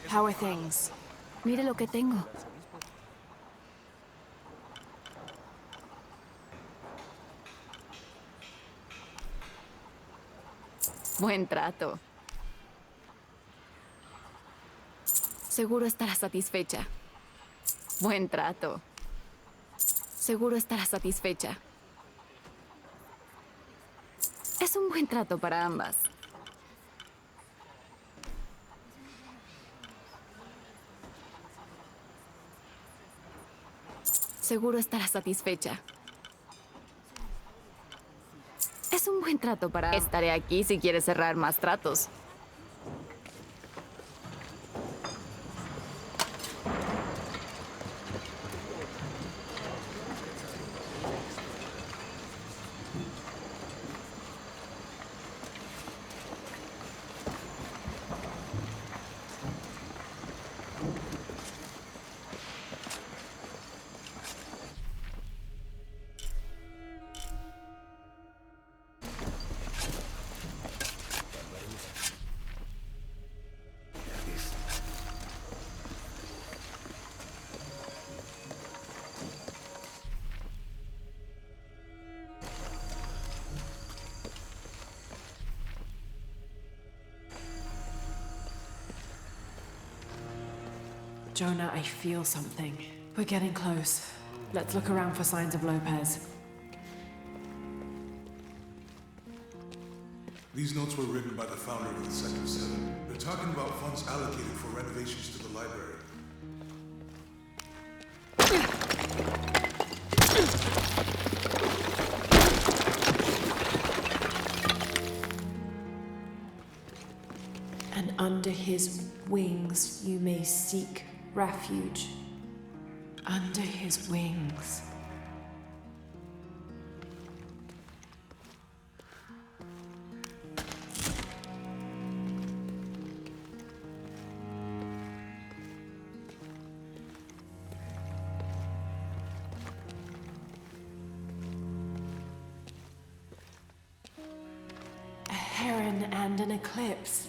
How are things? Mire lo que tengo. Buen trato. Seguro estará satisfecha. Buen trato. Seguro estará satisfecha. Es un buen trato para ambas. Seguro estará satisfecha. Es un buen trato para ambas. Estaré aquí si quieres cerrar más tratos. Jonah, I feel something. We're getting close. Let's look around for signs of Lopez. These notes were written by the founder of the Sector 7. They're talking about funds allocated for renovations to the library. And under his wings you may seek refuge. Under his wings. A heron and an eclipse.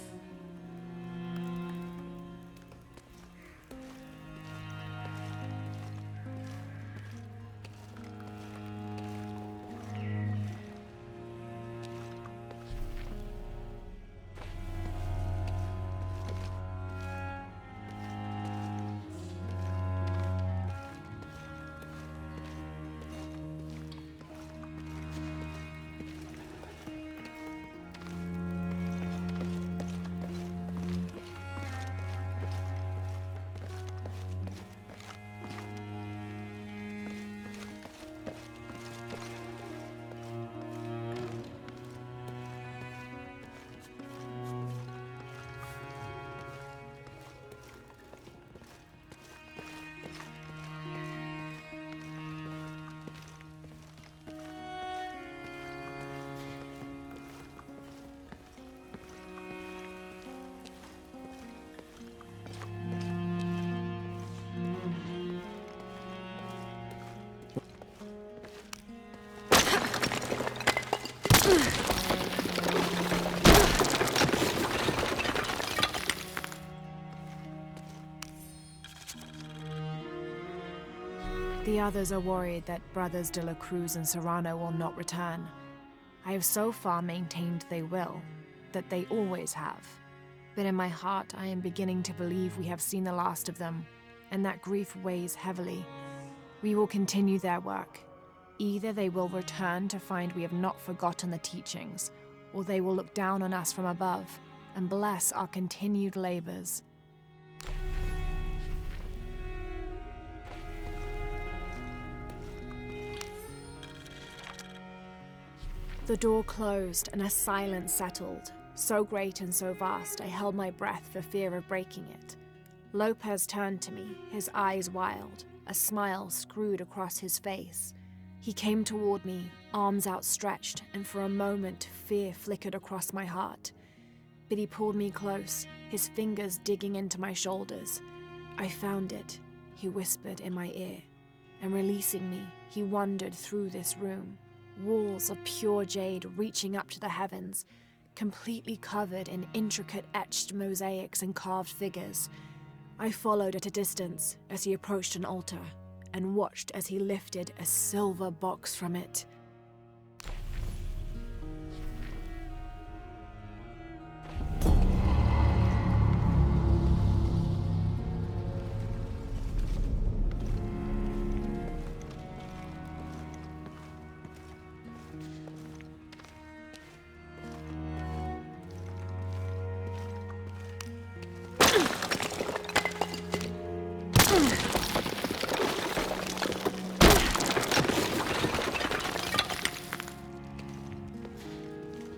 The others are worried that Brothers de la Cruz and Serrano will not return. I have so far maintained they will, that they always have. But in my heart, I am beginning to believe we have seen the last of them, and that grief weighs heavily. We will continue their work. Either they will return to find we have not forgotten the teachings, or they will look down on us from above and bless our continued labors. The door closed and a silence settled, so great and so vast I held my breath for fear of breaking it. Lopez turned to me, his eyes wild, a smile screwed across his face. He came toward me, arms outstretched, and for a moment fear flickered across my heart. But he pulled me close, his fingers digging into my shoulders. "I found it," he whispered in my ear, and releasing me, he wandered through this room. Walls of pure jade reaching up to the heavens, completely covered in intricate etched mosaics and carved figures. I followed at a distance as he approached an altar and watched as he lifted a silver box from it.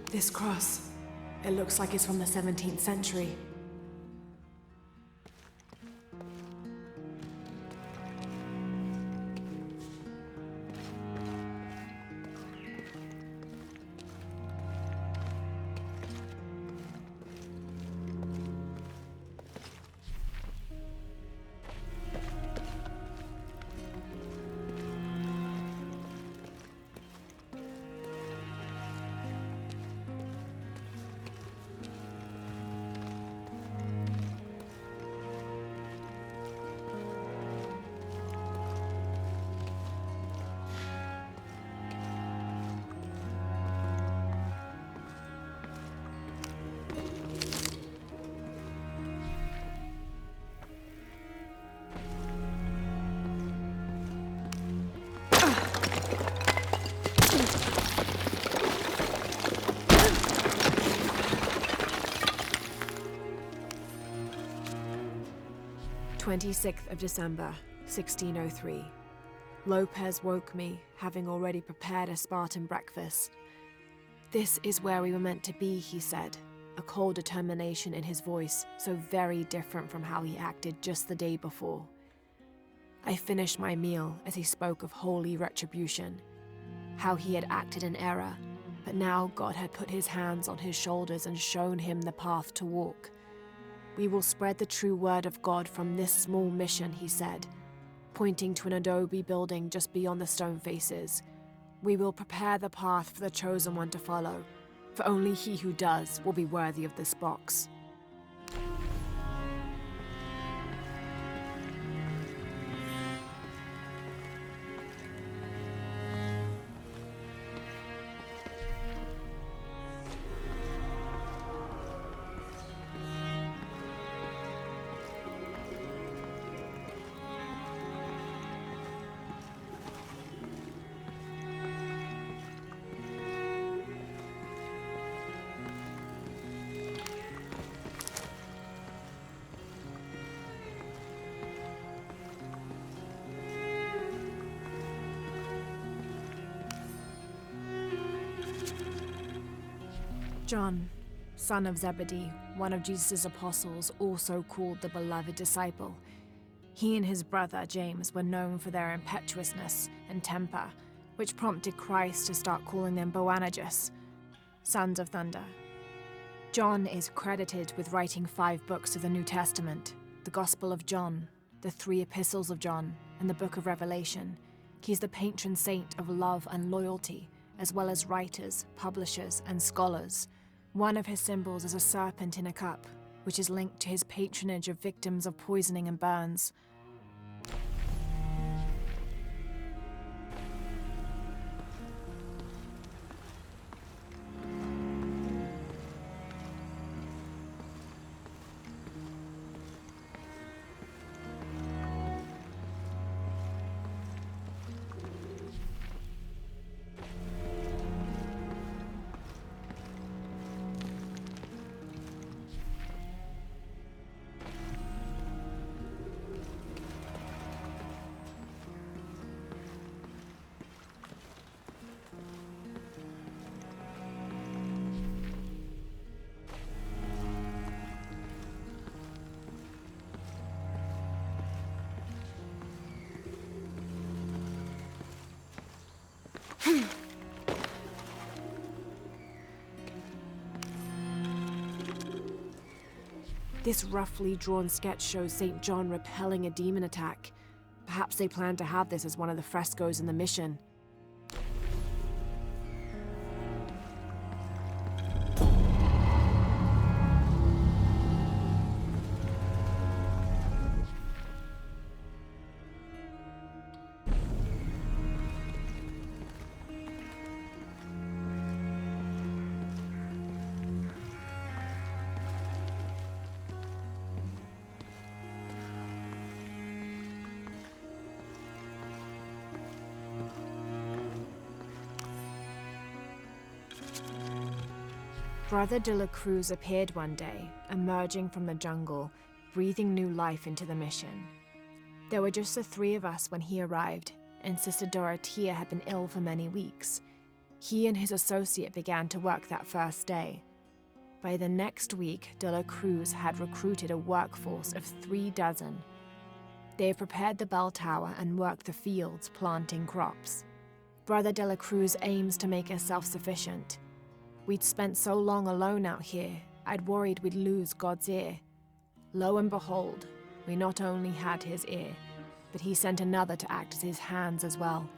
This cross, it looks like it's from the 17th century. December 1603. Lopez woke me, having already prepared a Spartan breakfast. "This is where we were meant to be," he said, a cold determination in his voice, so very different from how he acted just the day before. I finished my meal as he spoke of holy retribution, how he had acted in error, but now God had put his hands on his shoulders and shown him the path to walk. "We will spread the true word of God from this small mission," he said, pointing to an adobe building just beyond the stone faces. "We will prepare the path for the chosen one to follow, for only he who does will be worthy of this box." John, son of Zebedee, one of Jesus' apostles, also called the beloved disciple. He and his brother James were known for their impetuousness and temper, which prompted Christ to start calling them Boanerges, sons of thunder. John is credited with writing 5 books of the New Testament: the Gospel of John, the 3 epistles of John, and the Book of Revelation. He's the patron saint of love and loyalty, as well as writers, publishers, and scholars. One of his symbols is a serpent in a cup, which is linked to his patronage of victims of poisoning and burns. This roughly drawn sketch shows St. John repelling a demon attack. Perhaps they plan to have this as one of the frescoes in the mission. Brother de la Cruz appeared one day, emerging from the jungle, breathing new life into the mission. There were just the three of us when he arrived, and Sister Dorothea had been ill for many weeks. He and his associate began to work that first day. By the next week, de la Cruz had recruited a workforce of 36. They have prepared the bell tower and worked the fields, planting crops. Brother de la Cruz aims to make us self-sufficient. We'd spent so long alone out here, I'd worried we'd lose God's ear. Lo and behold, we not only had his ear, but he sent another to act as his hands as well.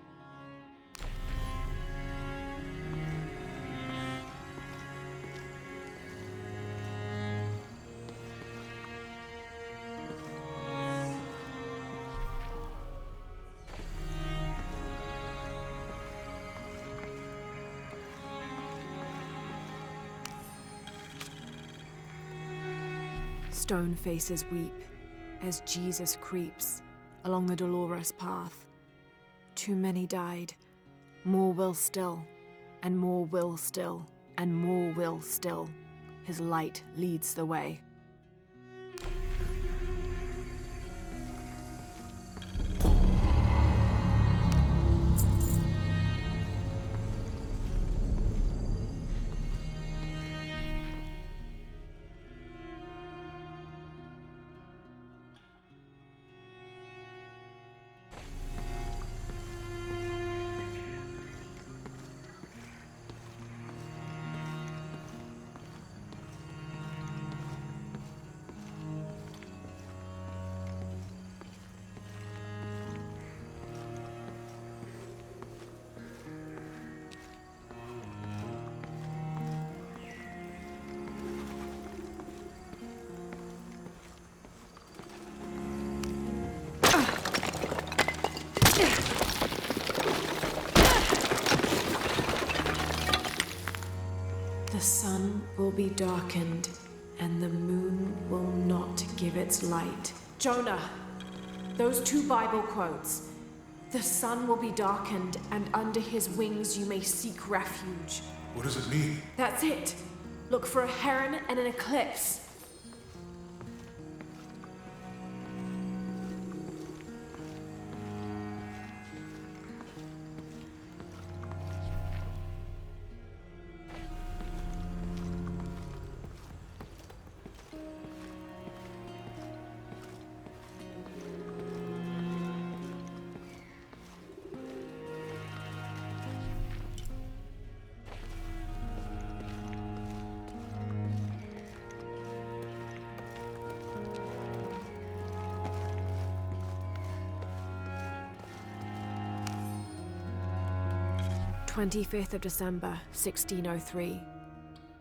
Stone faces weep as Jesus creeps along the dolorous path. Too many died, more will still, and more will still, and more will still. His light leads the way. The sun will be darkened, and the moon will not give its light. Jonah, those 2 Bible quotes. The sun will be darkened, and under his wings you may seek refuge. What does it mean? That's it. Look for a heron and an eclipse. "25th of December, 1603.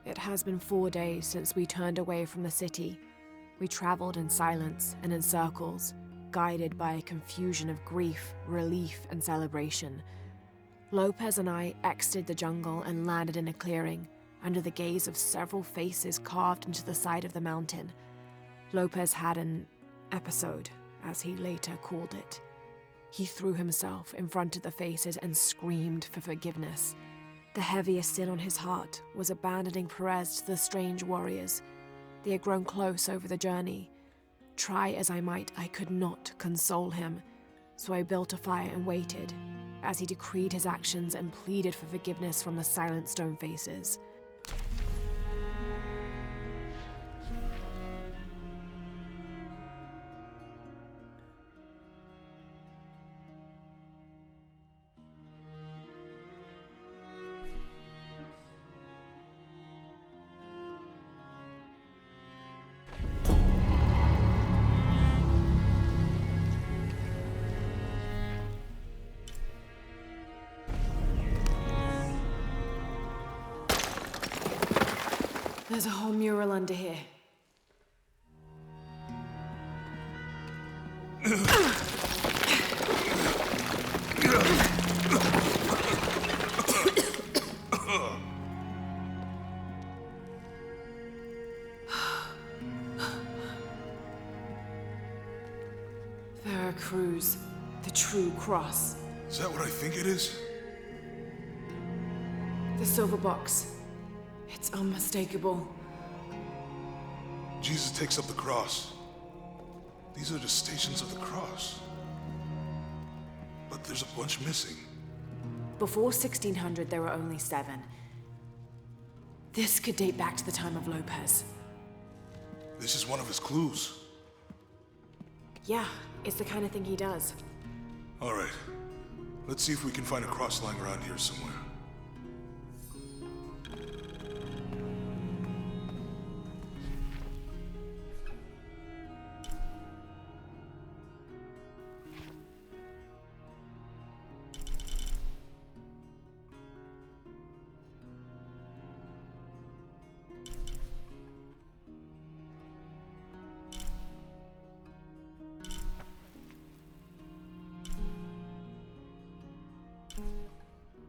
It has been 4 days since we turned away from the city. We traveled in silence and in circles, guided by a confusion of grief, relief, and celebration. Lopez and I exited the jungle and landed in a clearing, under the gaze of several faces carved into the side of the mountain. Lopez had an episode, as he later called it. He threw himself in front of the faces and screamed for forgiveness. The heaviest sin on his heart was abandoning Perez to the strange warriors. They had grown close over the journey. Try as I might, I could not console him, so I built a fire and waited, as he decreed his actions and pleaded for forgiveness from the silent stone faces. There's a whole mural under here. Veracruz, the true cross. Is that what I think it is? The silver box. It's unmistakable. Jesus takes up the cross. These are the stations of the cross. But there's a bunch missing. Before 1600, there were only 7. This could date back to the time of Lopez. This is one of his clues. Yeah, it's the kind of thing he does. All right. Let's see if we can find a cross lying around here somewhere.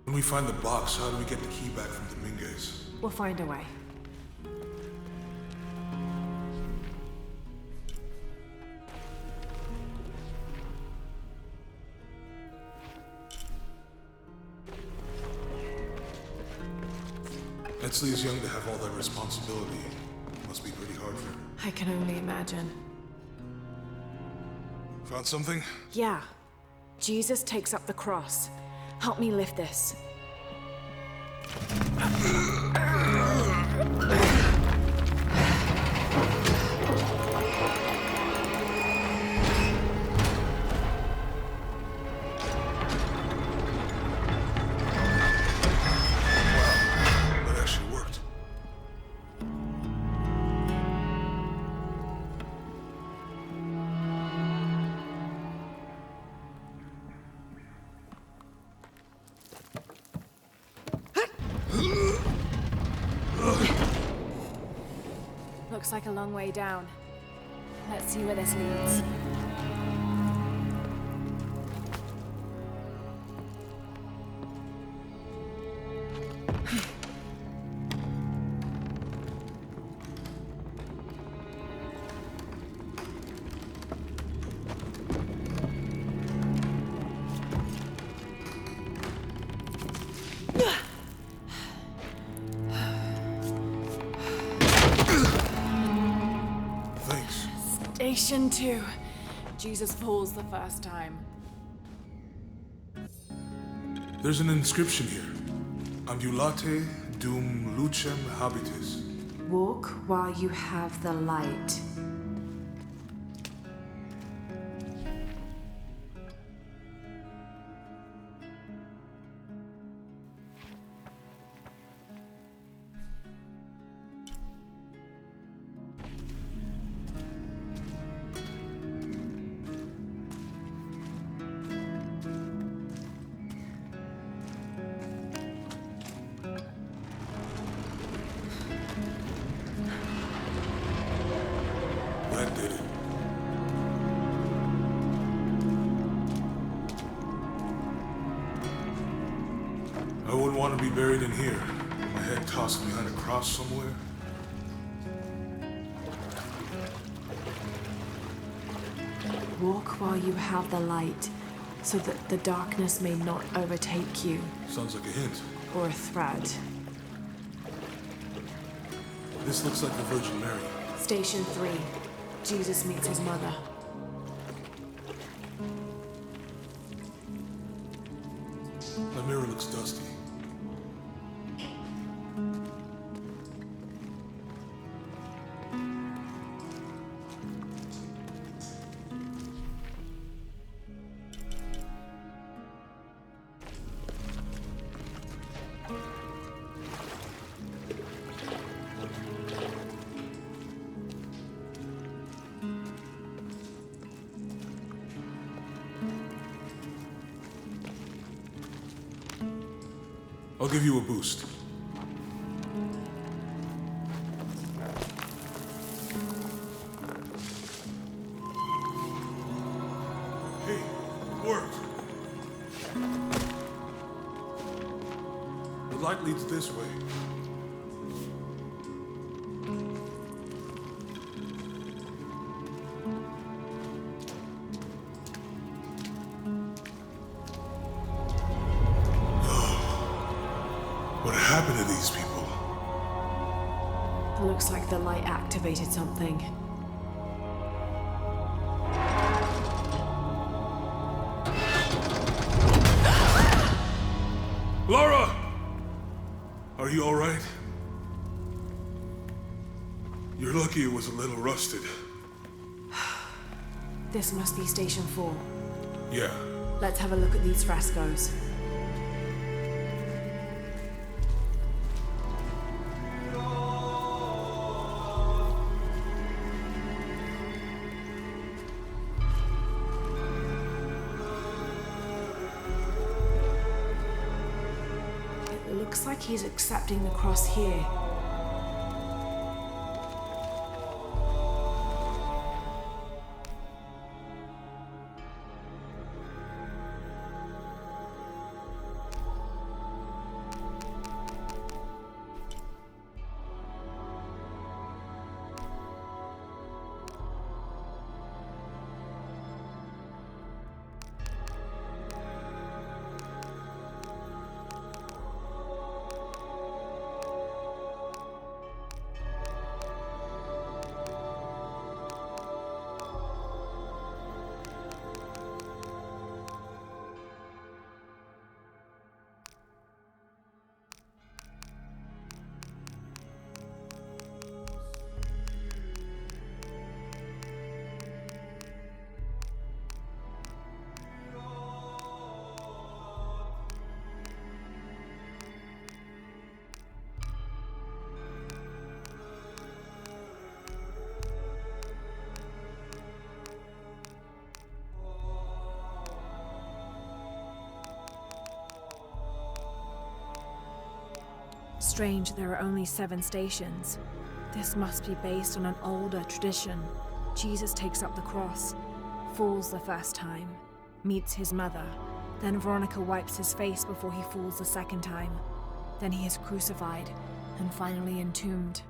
When we find the box, how do we get the key back from Dominguez? We'll find a way. Etzli is young to have all that responsibility. Must be pretty hard for her. I can only imagine. Found something? Yeah. Jesus takes up the cross. Help me lift this. That actually worked. Looks like a long way down. Let's see where this leads. Thanks. Station 2. Jesus falls the first time. There's an inscription here. Ambulate dum lucem habitis. Walk while you have the light. That did it. I wouldn't want to be buried in here. My head tossed behind a cross somewhere. Walk while you have the light, so that the darkness may not overtake you. Sounds like a hint. Or a threat. This looks like the Virgin Mary. Station 3. Jesus meets his mother. That mirror looks dusty. I'll give you a boost. Hey, it worked. The light leads this way. What happened to these people? Looks like the light activated something. Laura! Are you alright? You're lucky it was a little rusted. This must be Station 4. Yeah. Let's have a look at these frescoes. It looks like he's accepting the cross here. Strange, there are only 7 stations. This must be based on an older tradition. Jesus takes up the cross, falls the first time, meets his mother. Then Veronica wipes his face before he falls the second time. Then he is crucified and finally entombed.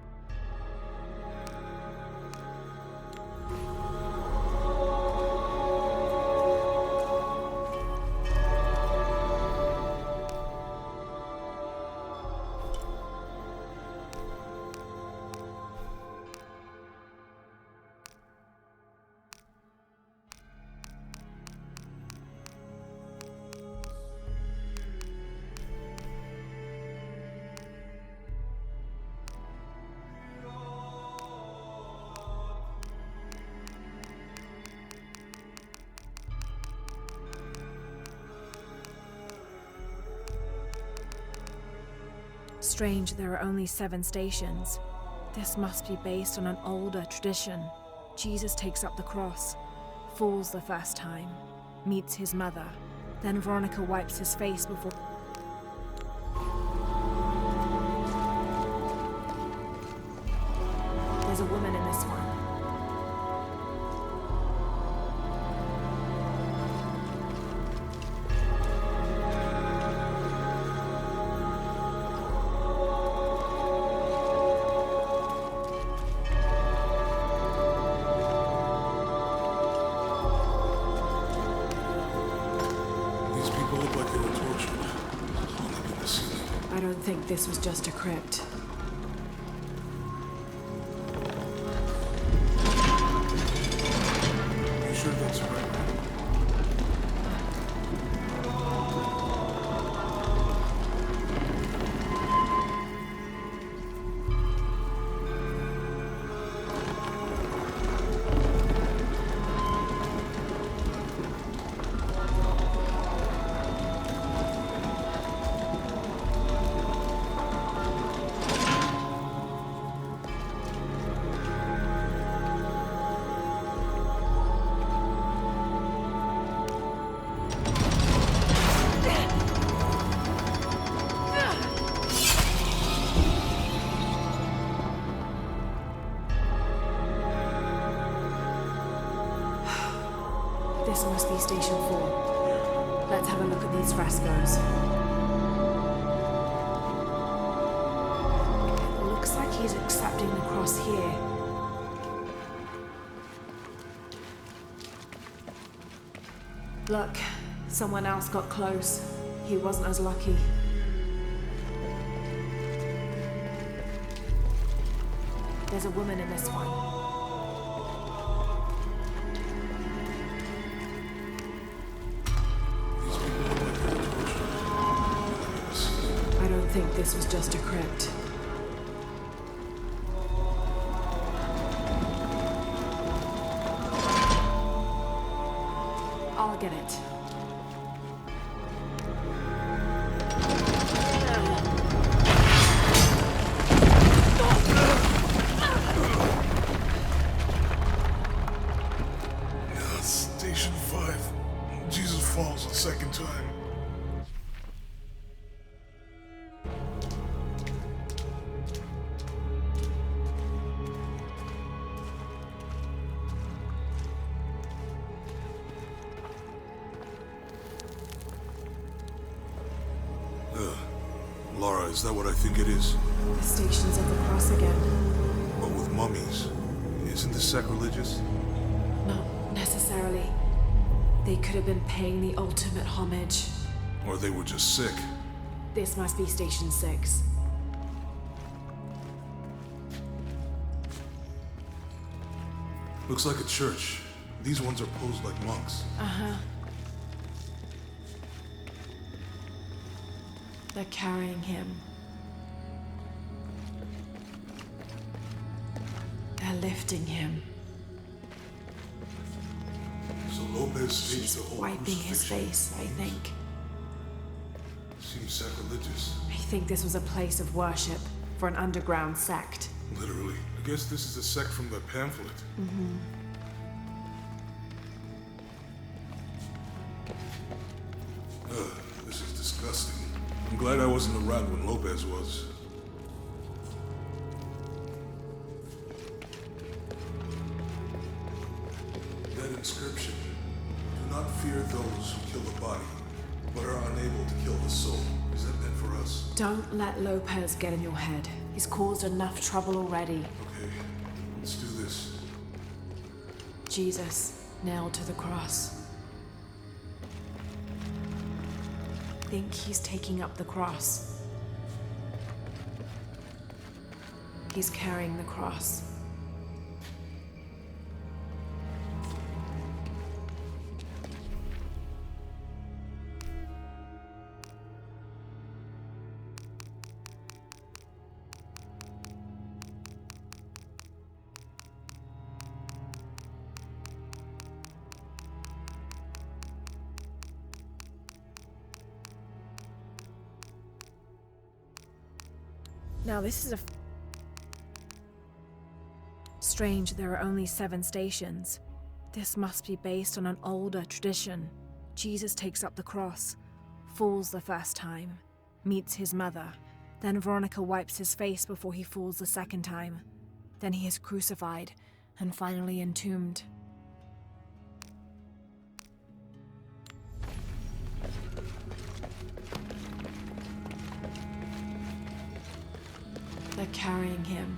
Strange, there are only 7 stations. This must be based on an older tradition. Jesus takes up the cross, falls the first time, meets his mother. Then Veronica wipes his face before... There's a woman in this one. These people look like they were tortured. Hung up in the ceiling. I don't think this was just a crypt. You sure that's right? This must be Station 4. Let's have a look at these frescoes. It looks like he's accepting the cross here. Look, someone else got close. He wasn't as lucky. There's a woman in this one. These people look like they're tortured. I don't think this was just a crypt. I'll get it. Station 5. Jesus falls a second time. Laura, is that what I think it is? The Stations of the Cross again. But with mummies. Isn't this sacrilegious? Not necessarily. They could have been paying the ultimate homage. Or they were just sick. This must be Station 6. Looks like a church. These ones are posed like monks. They're carrying him. They're lifting him. So Lopez staged She's the whole wiping his crucifixion. face, I think. Seems sacrilegious. I think this was a place of worship for an underground sect. Literally. I guess this is a sect from the pamphlet. This is disgusting. I'm glad I wasn't around when Lopez was. That inscription. Do not fear those who kill the body, but are unable to kill the soul. Is that meant for us? Don't let Lopez get in your head. He's caused enough trouble already. Okay, let's do this. Jesus, nailed to the cross. Think he's taking up the cross. He's carrying the cross. Now this is strange, there are only 7 stations. This must be based on an older tradition. Jesus takes up the cross, falls the first time, meets his mother. Then Veronica wipes his face before he falls the second time. Then he is crucified and finally entombed. They're carrying him.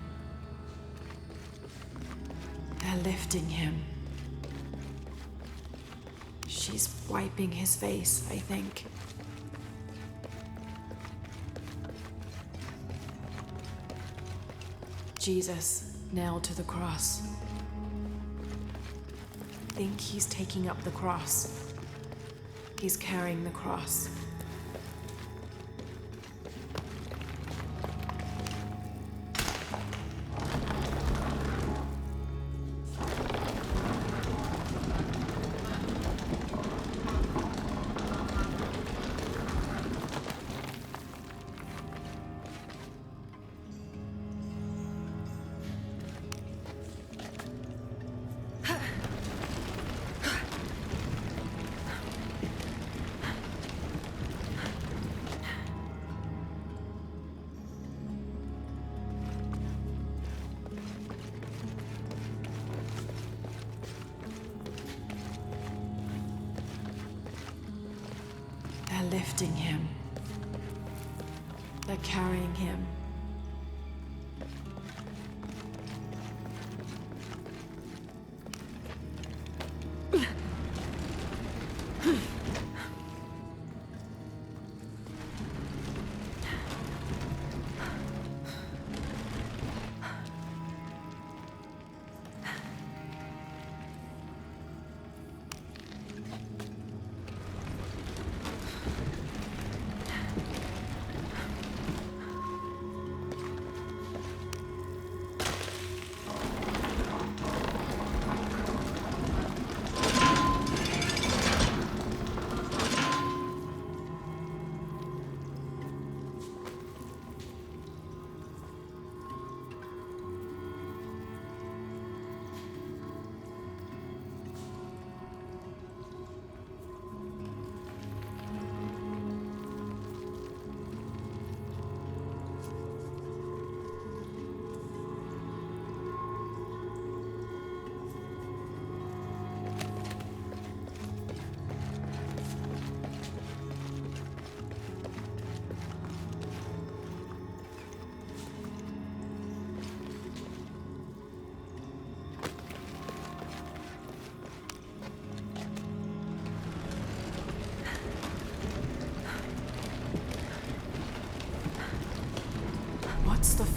They're lifting him. She's wiping his face, I think. Jesus, nailed to the cross. Think he's taking up the cross. He's carrying the cross. They're lifting him. They're carrying him.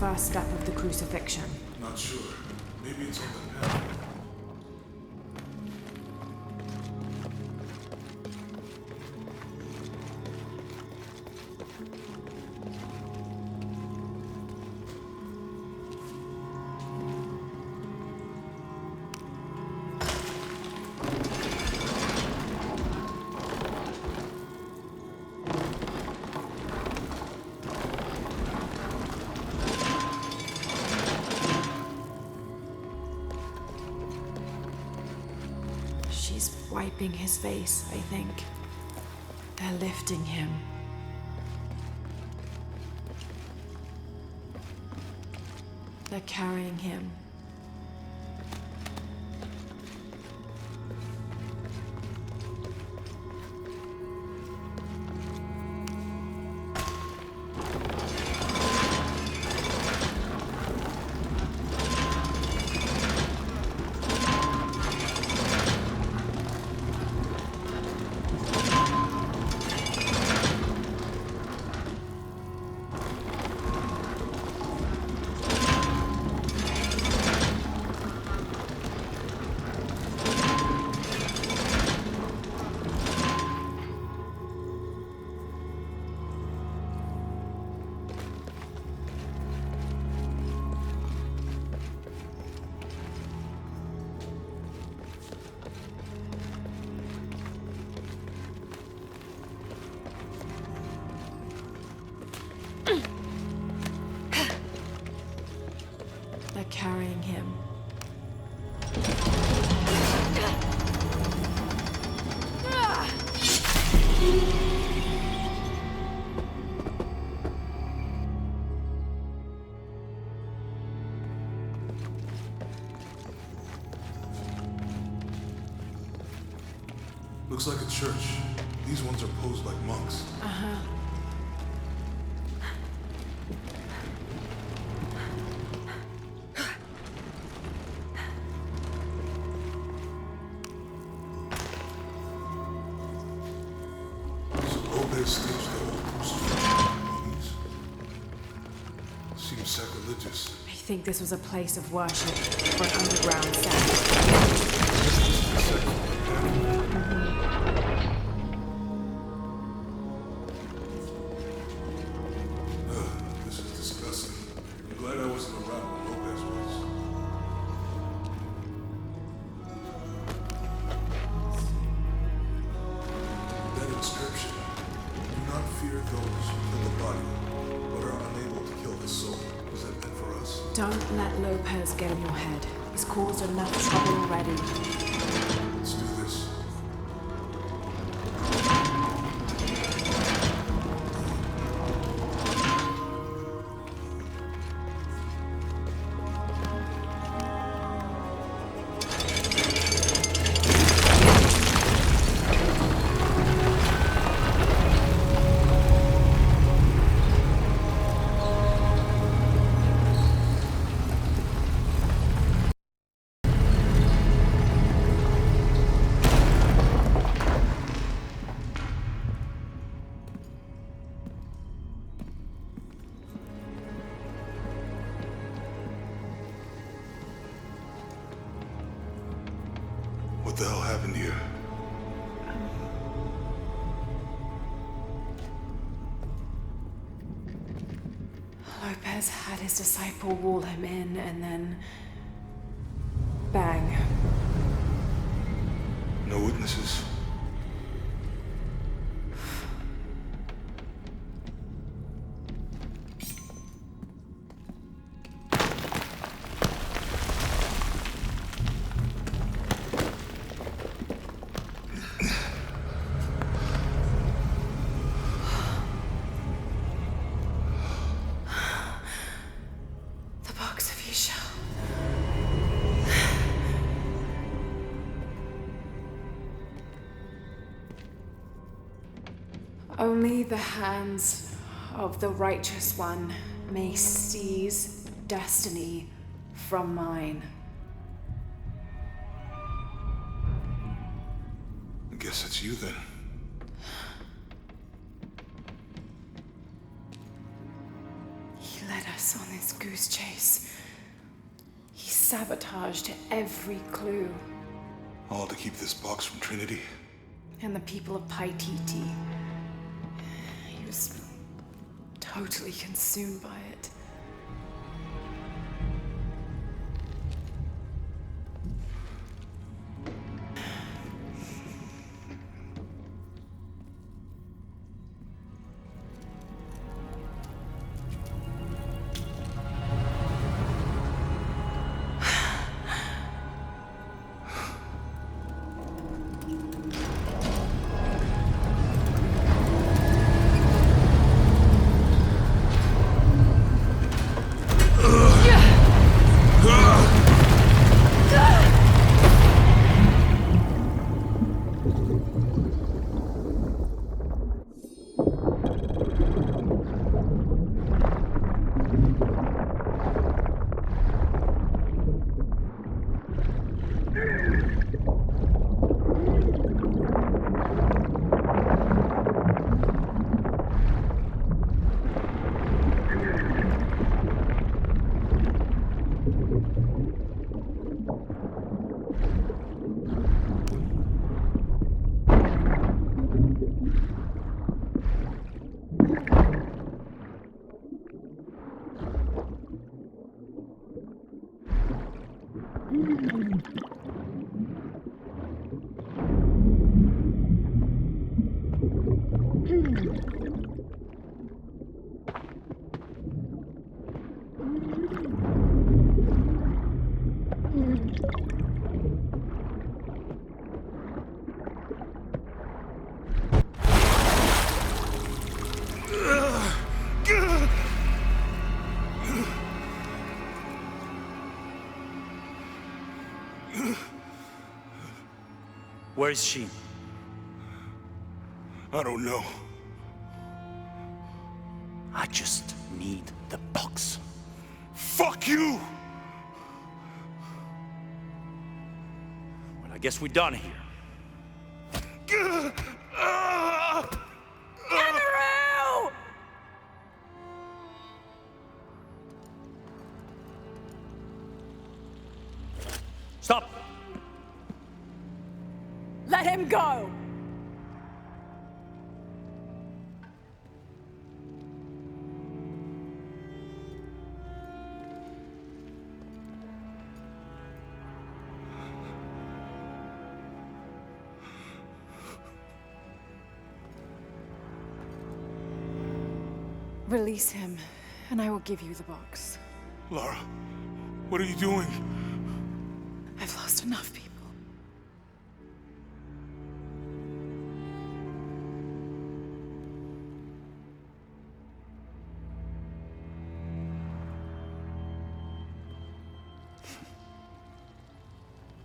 first step of the crucifixion? Not sure. Maybe it's on the panel. She's wiping his face, I think. They're lifting him. They're carrying him. They're carrying him. Looks like a church. These ones are posed like monks. So Lopez staged the whole crucifixion of mummies. Seems sacrilegious. I think this was a place of worship for an underground sect. This is disgusting. I'm glad I wasn't around when Lopez was. That inscription. Do not fear those who kill the body, but are unable to kill the soul. Is that meant for us? Don't let Lopez get in your head. He's caused enough trouble already. Let's do this. What the hell happened here? Lopez had his disciple wall him in, and then... bang. No witnesses. The box of Isha. Only the hands of the righteous one may seize destiny from mine. I guess it's you then. He led us us on this goose chase. He sabotaged every clue. All to keep this box from Trinity. And the people of Paititi. He was totally consumed by it. Where is she? I don't know. I just need the box. Fuck you! Well, I guess we're done here. Amaru! Stop! Let him go! Release him, and I will give you the box. Lara, what are you doing? I've lost enough people.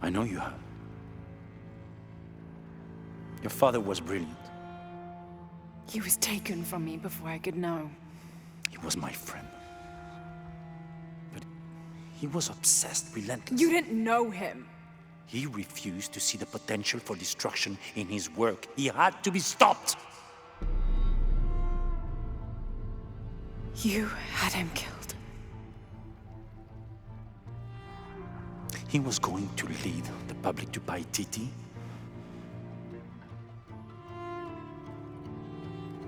I know you have. Your father was brilliant. He was taken from me before I could know. He was my friend. But he was obsessed, relentless. You didn't know him. He refused to see the potential for destruction in his work. He had to be stopped. You had him killed. He was going to lead the public to Paititi.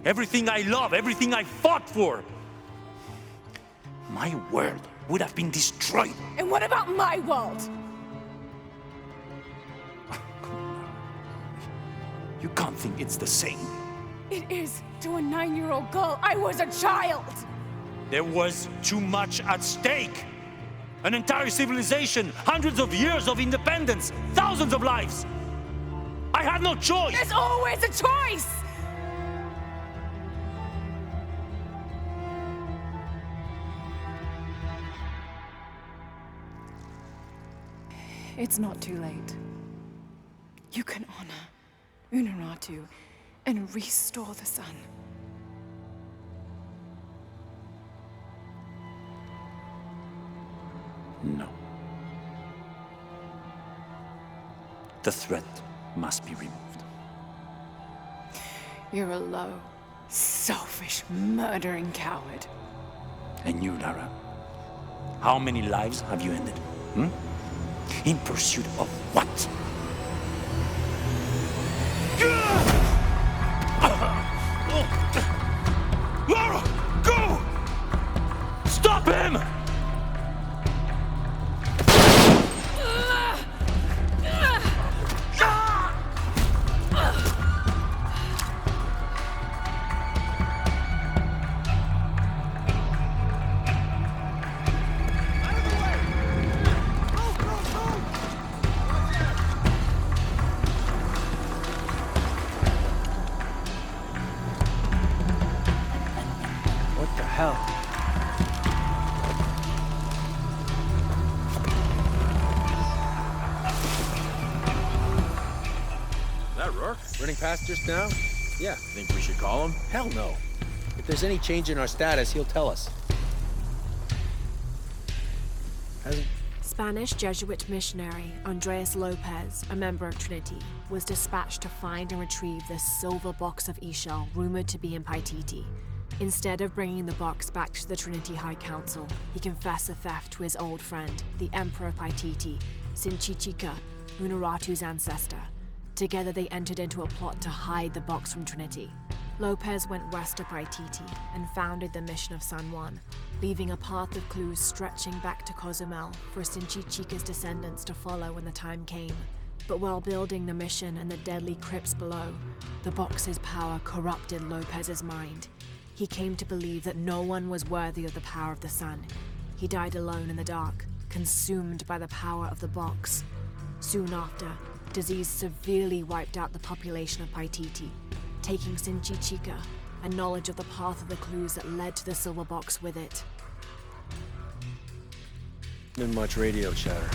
Everything I love, everything I fought for. My world would have been destroyed. And what about my world? You can't think it's the same. It is to a 9-year-old girl. I was a child. There was too much at stake. An entire civilization, hundreds of years of independence, thousands of lives. I had no choice. There's always a choice. It's not too late. You can honor Unuratu and restore the sun. No. The threat must be removed. You're a low, selfish, murdering coward. And you, Lara, How many lives have you ended? Hmm? In pursuit of what? Lara! Go! Stop him! What the hell? That Rourke? Running past just now? Yeah. Think we should call him? Hell no. If there's any change in our status, he'll tell us. Hasn't... Spanish Jesuit missionary Andres Lopez, a member of Trinity, was dispatched to find and retrieve the silver box of Ishal rumored to be in Paititi. Instead of bringing the box back to the Trinity High Council, he confessed the theft to his old friend, the Emperor of Paititi, Sinchichika, Unuratu's ancestor. Together they entered into a plot to hide the box from Trinity. Lopez went west to Paititi and founded the mission of San Juan, leaving a path of clues stretching back to Cozumel for Sinchichika's descendants to follow when the time came. But while building the mission and the deadly crypts below, the box's power corrupted Lopez's mind. He came to believe that no one was worthy of the power of the sun. He died alone in the dark, consumed by the power of the box. Soon after, disease severely wiped out the population of Paititi, taking Sinchichika and knowledge of the path of the clues that led to the silver box with it. Been much radio chatter.